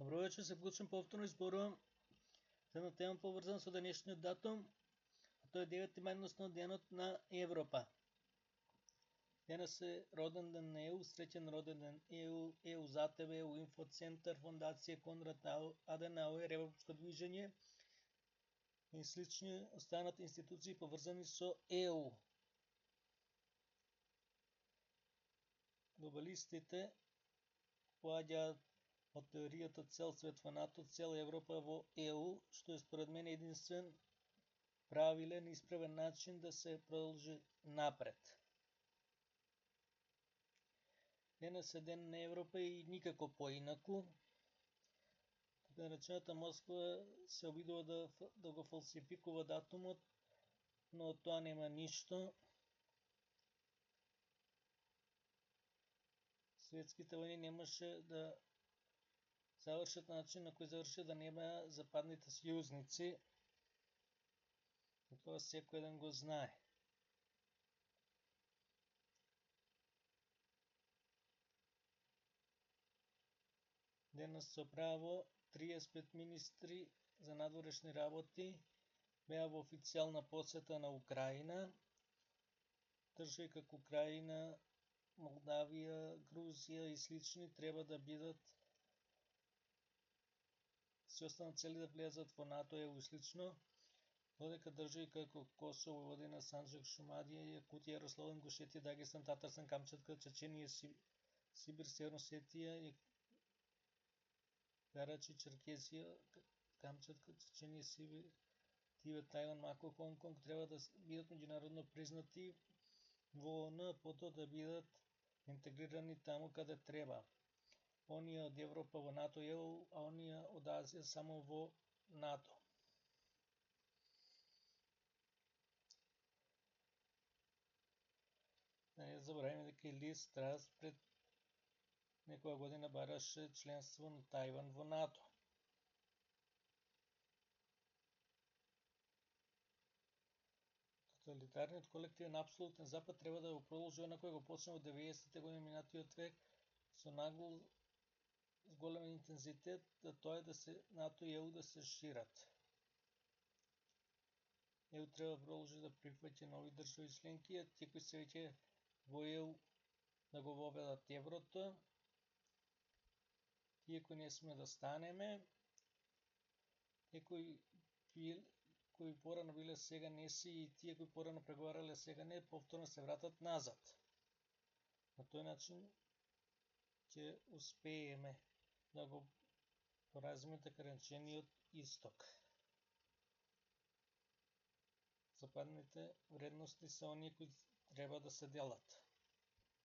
Добро вечер, се вклучам повторно и зборувам за една тема поврзана со денешниот датум, а тоа е 9 мај, односно денот на Европа. Денес е роден ден на ЕУ, среќен роден ден ЕУ за тебе, ЕУ Инфоцентар, Фондација Конрад Аденауер, Европско движење и слични останати институции поврзани со ЕУ. Глобалистите поаѓаат од теоријата цел свет во НАТО, цел Европа во ЕУ, што е според мен единствен правилен и исправен начин да се продолжи напред. Денес е ден на Европа и никако поинаку. Така наречената Москва се обидува да го фалсификува датумот, но од тоа нема ништо. Светските војни немаше да завршат на начин на кој заврши да нема западните сојузници. Тоа секој еден го знае. Денес со право 35 министри за надворешни работи беа во официјална посета на Украина. Држави како Украина, Молдавија, Грузија и слични треба да бидат се останат цели да влезат во НАТО, ЕУ и слично, додека држави како Косово, Војводина, Санџак, Шумадија, Јакутија, Јарославен, Ингушетија, Дагестан, Татарстан, Камчатка, Чеченија, Сибир, Северна Осетија и Карачи, Черкезија, Камчатка, Чеченија, Сибир, Тибет, Тајван, Мако, Хонг Конг треба да бидат меѓународно признати во ООН, потоа да бидат интегрирани таму каде треба. Оние од Европа во НАТО и ЕУ, а оние од Азија само во НАТО. Да не забораваме дека и Лиз Трас пред некоја година бараше членство на Тајван во НАТО. Тоталитарниот колективен апсолутен запад треба да го продолжи она кој го почна во 90-те години минатиот век со голем интензитет, да тоа е да се НАТО и ЕУ да се шират. ЕУ треба да продолжи да прифаќа нови држави членки, а тие кои се веќе во ЕУ да го воведат еврото. Тие кои не сме да станеме, тие кои порано биле сега не си и тие кои порано преговарале сега не, повторно се вратат назад. На тој начин ќе успееме да го поразиме така речениот исток. Западните вредности се оние кои треба да се делат.